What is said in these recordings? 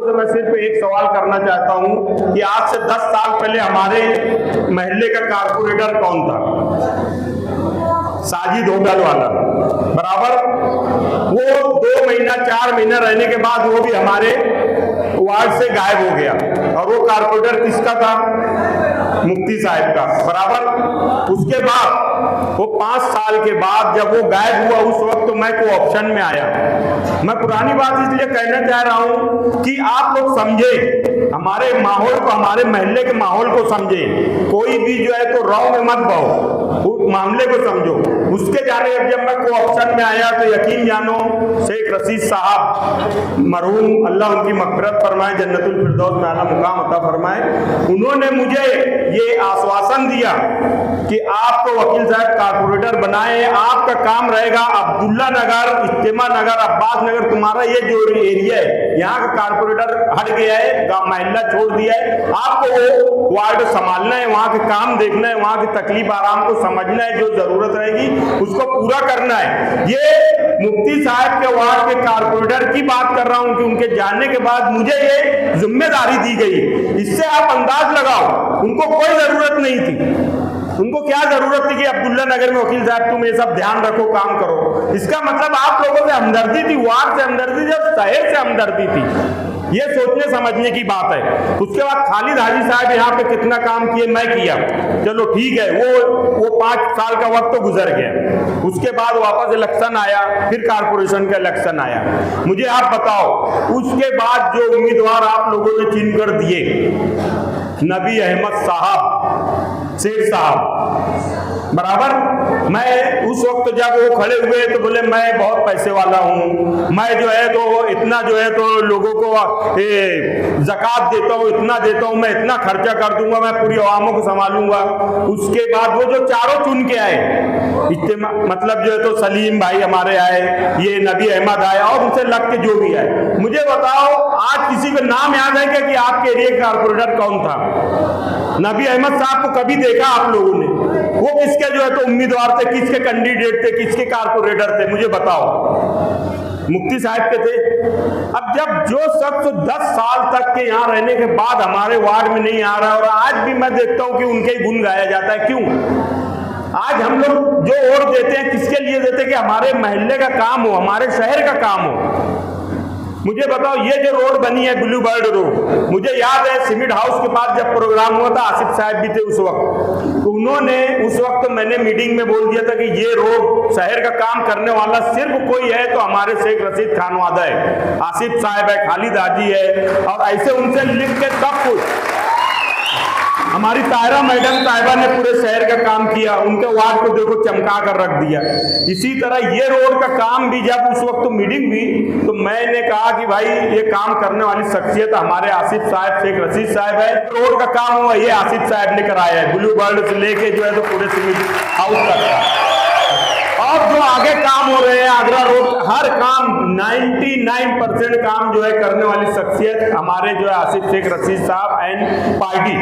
से मैं सिर्फ एक सवाल करना चाहता हूं कि आज से 10 साल पहले हमारे महल्ले का कारपोरेटर कौन था? साजिद होटल वाला, बराबर। वो 2 महीना 4 महीना रहने के बाद वो भी हमारे वार्ड से गायब हो गया। और वो कारपोरेटर किसका था? मुफ्ती साहब का, बराबर। उसके बाद वो 5 साल के बाद जब वो गायब हुआ, उस वक्त तो मैं कोऑप्शन में आया। मैं पुरानी बात इसलिए कहना चाह रहा हूं कि आप लोग समझे हमारे माहौल को, हमारे महल्ले के माहौल को समझे। कोई भी जो है तो रौ में मत बहो, उस मामले को समझो। उसके जाने जब मैं कोऑप्शन में आया तो यकीन जानो शेख रशीद साहब मरहूम, अल्लाह उनकी मग़फ़िरत फरमाए, जन्नतुल फिरदौस में आला मुकाम अता फरमाए, उन्होंने मुझे ये आश्वासन दिया कि आपको वकील साहब कारपोरेटर बनाए, आपका काम रहेगा अब्दुल्ला नगर, इज्तिमा नगर, अब्बास नगर, तुम्हारा ये जो एरिया है यहाँ का कारपोरेटर हट गया है, महल्ला छोड़ दिया है, आपको वो वार्ड संभालना है, वहाँ के काम देखना है, वहाँ की तकलीफ आराम को समझना है, जो जरूरत रहेगी उसको पूरा करना है। ये मुफ्ती साहब के वार्ड के कारपोरेटर की बात कर रहा हूँ कि उनके जाने के बाद मुझे ये जिम्मेदारी दी गई। इससे आप अंदाज लगाओ उनको कोई जरूरत नहीं थी। उनको क्या जरूरत थी कि अब्दुल्ला नगर में वकील साहब तुम ये सब ध्यान रखो, काम करो? इसका मतलब आप लोगों से हमदर्दी थी, वार्ड से हमदर्दी, जब शहर से हमदर्दी थी। ये सोचने समझने की बात है। उसके बाद खालिद हाजी साहब यहाँ पे कितना काम किए, मैं किया, चलो ठीक है, वो 5 साल का वक्त तो गुजर गया। उसके बाद वापस इलेक्शन आया, फिर कारपोरेशन का इलेक्शन आया। मुझे आप बताओ, उसके बाद जो उम्मीदवार आप लोगों ने चुन कर दिए, नबी अहमद साहब, शेख साहब, बराबर। मैं उस वक्त जब वो खड़े हुए तो बोले मैं बहुत पैसे वाला हूँ, मैं जो है तो इतना जो है तो लोगों को ज़कात देता हूँ, इतना देता हूँ, मैं इतना खर्चा कर दूंगा, मैं पूरी अवामों को संभालूंगा। उसके बाद वो जो चारों चुन के आए, मतलब जो है तो सलीम भाई हमारे आए, ये नबी अहमद आए, और उनसे लग के जो भी आए, मुझे बताओ आज किसी को नाम याद है क्या कि आपके एरिया कारपोरेटर कौन था? नबी अहमद साहब को कभी देखा आप लोगों ने? वो किसके जो है तो उम्मीदवार थे, किसके कैंडिडेट थे, किसके कारपोरेटर थे? मुझे बताओ। मुफ्ती साहब के थे। अब जब जो शख्स 10 साल तक के यहाँ रहने के बाद हमारे वार्ड में नहीं आ रहा है, और आज भी मैं देखता हूँ कि उनके ही गुण गाया जाता है, क्यों? आज हम लोग जो वोट देते हैं किसके लिए देते हैं? कि हमारे महल्ले का काम हो, हमारे शहर का काम हो। मुझे बताओ, ये जो रोड बनी है ब्लू बर्ड रोड, मुझे याद है सिमिट हाउस के पास जब प्रोग्राम हुआ था, आसिफ साहब भी थे उस वक्त, तो उन्होंने उस वक्त मैंने मीटिंग में बोल दिया था कि ये रोड शहर का काम करने वाला सिर्फ कोई है तो हमारे शेख रशीद खानवादा है, आसिफ साहब है, खालिद हाजी है, और ऐसे उनसे लिख के सब कुछ। हमारी तायरा मैडम साहिबा ने पूरे शहर का काम किया, उनके वार्ड को देखो चमका कर रख दिया। इसी तरह ये रोड का काम भी जब उस वक्त मीटिंग हुई तो मैंने कहा कि भाई ये काम करने वाली शख्सियत हमारे आसिफ साहब, शेख रशीद साहब है। रोड का काम हुआ ये आसिफ साहब ने कराया है, ब्लू बर्ड से लेके जो है तो पूरे सिमिट हाउस तक। और जो आगे काम हो रहे हैं आगरा रोड, हर काम 99% काम जो है करने वाली शख्सियत हमारे जो है आसिफ शेख रशीद साहब एंड पार्टी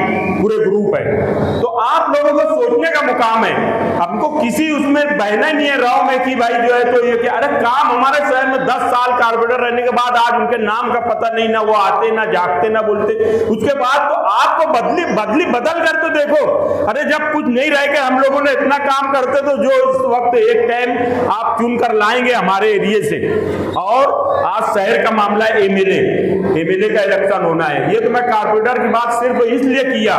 पूरे ग्रुप है। तो आप लोगों को सोचने का मुकाम है, हमको किसी उसमें बहना नहीं है राव में कि भाई जो है तो ये कि अरे काम हमारे शहर में 10 साल कारपोरेटर रहने के बाद आज उनके नाम का पता नहीं, ना वो आते, ना जागते, ना बोलते। उसके बाद तो आपको बदल कर तो देखो। अरे जब कुछ नहीं रह के हम लोगों ने इतना काम करते तो जो इस वक्त एक टाइम आप चुन कर लाएंगे हमारे एरिया से। और आज शहर का मामला है, एमएलए का इलेक्शन होना है। ये तो मैं कारपोरेटर की बात सिर्फ इसलिए किया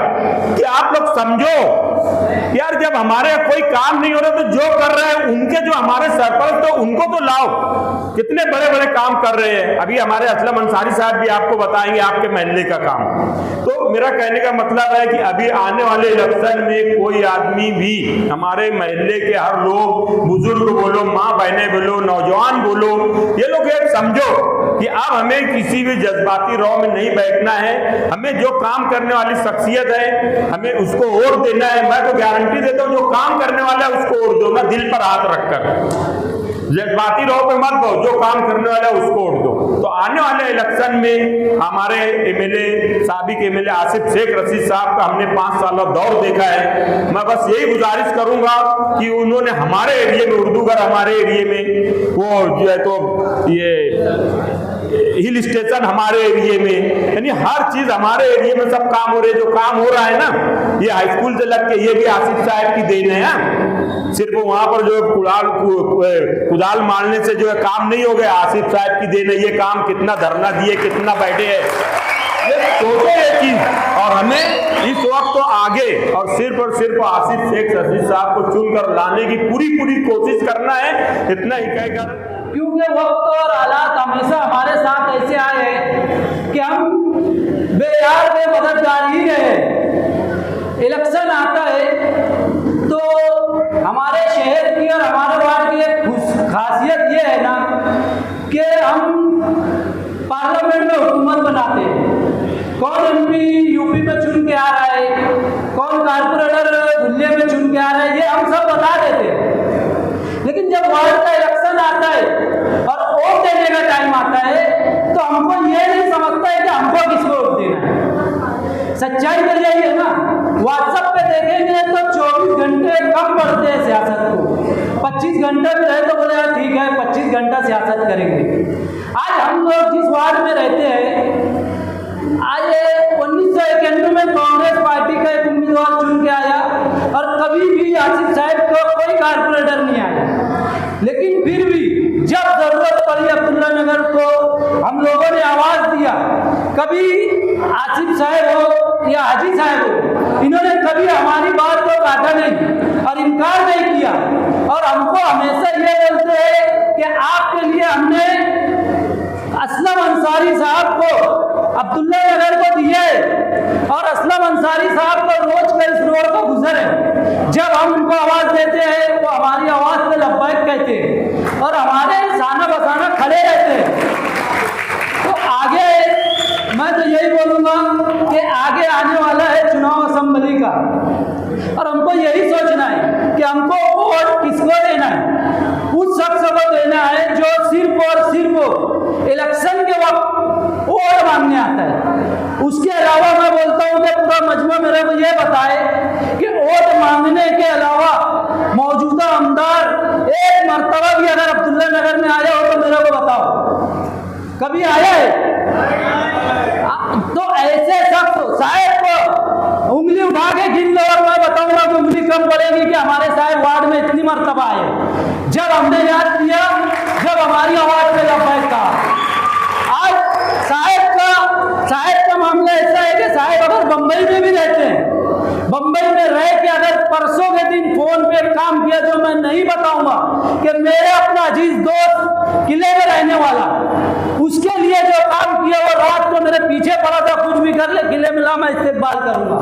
कि आप लोग समझो यार, जब हमारे कोई काम नहीं हो रहा तो जो कर रहे हैं उनके जो हमारे सरपंच तो उनको तो लाओ, कितने बड़े बड़े काम कर रहे हैं। अभी हमारे असलम अंसारी साहब भी आपको बताएंगे आपके महल्ले का काम। तो मेरा कहने का मतलब है कि अभी आने वाले इलेक्शन में कोई आदमी भी, हमारे महल्ले के हर लोग, बुजुर्ग बोलो, माँ बहने बोलो, नौजवान बोलो, ये लोग एक समझो कि अब हमें किसी भी जज्बाती रौ में नहीं बैठना है। हमें जो काम करने वाली शख्सियत है हमें उसको वोट देना है। मैं तो गारंटी देता हूँ जो काम करने वाला है उसको वोट दो, ना दिल पर हाथ रखकर जज्बाती रहो पे मत दो, जो काम करने वाला है उसको वोट दो। तो आने वाले इलेक्शन में हमारे एमएलए, साबिक एमएलए आसिफ शेख रशीद साहब का हमने 5 साल दौर देखा है। मैं बस यही गुजारिश करूंगा कि उन्होंने हमारे एरिया में, उर्दूगर हमारे एरिया में वो जो है तो ये हिल स्टेशन हमारे एरिया में, यानी हर चीज हमारे एरिया में सब काम हो रहे। जो काम हो रहा है ना, ये हाई स्कूल से लग के ये भी आसिफ साहब की देन है। सिर्फ वहां पर जो कुदाल मारने से जो है काम नहीं हो गया, आसिफ साहब की देन है। ये काम कितना धरना दिए, कितना बैठे है, ये सोचे ये चीज। और हमें इस वक्त तो आगे और सिर्फ आसिफ शेख रशीद साहब को चुनकर लाने की पूरी कोशिश करना है, इतना ही कहकर। क्योंकि वक्त और हालात हमेशा हमारे साथ ऐसे आए हैं कि हम बेयार बेमददगार ही रहे। इलेक्शन आता है तो हमारे शहर की और हमारे वार्ड की एक खासियत ये है ना कि हम पार्लियामेंट में हुकूमत बनाते हैं। कौन एमपी यूपी में चुन के आ रहा है, कौन कारपोरेटर दिल्ली में चुन के आ रहा है, ये हम सब बता देते हैं। लेकिन जब वार्ड का इलेक्शन आता है और वोट देने का टाइम आता है तो हमको ये नहीं समझता है कि हमको किसको वोट देना है। सच्चाई तो यही है ना। व्हाट्सएप पे देखेंगे तो 24 घंटे कम पड़ते हैं सियासत को। 25 घंटे भी रहे तो बोले यार ठीक है 25 घंटा सियासत करेंगे। आज हम लोग जिस वार्ड में रहते हैं, आज 1991 में कांग्रेस पार्टी का एक उम्मीदवार चुन के आया और कभी भी आसिफ साहब को कोई कारपोरेटर नहीं आया। लेकिन फिर भी जब जरूरत पड़ी अब्दुल्ला नगर को हम लोगों ने आवाज दिया। कभी आसिफ साहब हो या हाजी साहब हो, इन्होंने कभी हमारी बात को काटा नहीं और इनकार नहीं किया। और हमको हमेशा ये बोलते हैं कि आपके लिए हमने असलम अंसारी साहब को अब्दुल्ला नगर को दिए और असलम अंसारी साहब को रोज कर इस रोड को गुजरे। जब हम उनको आवाज देते हैं वो हमारी आवाज पे लब्बैक कहते हैं और हमारे साना बसाना खड़े रहते हैं। तो आगे मैं तो यही बोलूंगा कि आगे आने वाला है चुनाव असेंबली का और हमको यही सोचना है कि हमको वोट किसको देना है। उस शख्स को देना है जो सिर्फ और सिर्फ इलेक्शन के वक्त वोट मांगने आता है। उसके अलावा मैं बोलता हूं कि पूरा मजमा मेरे को ये बताए कि वोट मांगने के अलावा मौजूदा आमदार एक मर्तबा भी अगर अब्दुल्ला नगर में आया हो तो मेरे को बताओ, कभी आया है? तो ऐसे शख्स साहब को उंगली उठा के गिन लो और मैं बताऊंगा कि उंगली कम पड़ेगी कि हमारे साहब वार्ड में इतनी मर्तबा आए जब हमने याद किया, जब हमारी आवाज पे लब्बैक था। आज साहब का मामला ऐसा है कि साहब अगर बंबई में भी रहते हैं, बंबई में रह के अगर परसों के दिन फोन पे काम किया जो मैं नहीं बताऊंगा कि मेरे अपना अजीज दोस्त किले में रहने वाला, उसके लिए जो काम किया वो रात को मेरे पीछे पड़ा था, कुछ भी कर ले किले में ला मैं इस्तेमाल करूंगा।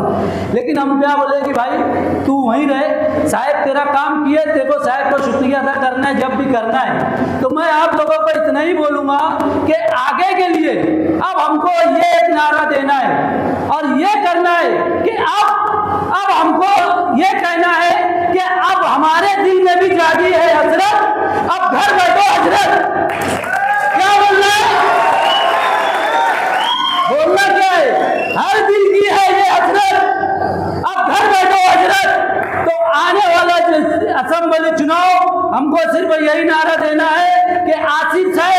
लेकिन हम क्या बोले कि भाई तू वहीं रहे, साहब तेरा काम किए, तेरे को साहब को शुक्रिया अदा करना है जब भी करना है। तो मैं आप लोगों को इतना ही बोलूंगा कि आगे के लिए अब हमको ये एक नारा देना है और ये करना है कि अब हमको ये कहना है कि अब हमारे दिल में भी जागी है हसरत, अब घर बैठो हजरत। क्या बोलना है? बोलना क्या है? हर दिल की है ये हसरत, अब घर बैठो हजरत। तो आने वाला जो असेंबली चुनाव हमको सिर्फ यही नारा देना है कि आसिफ साहब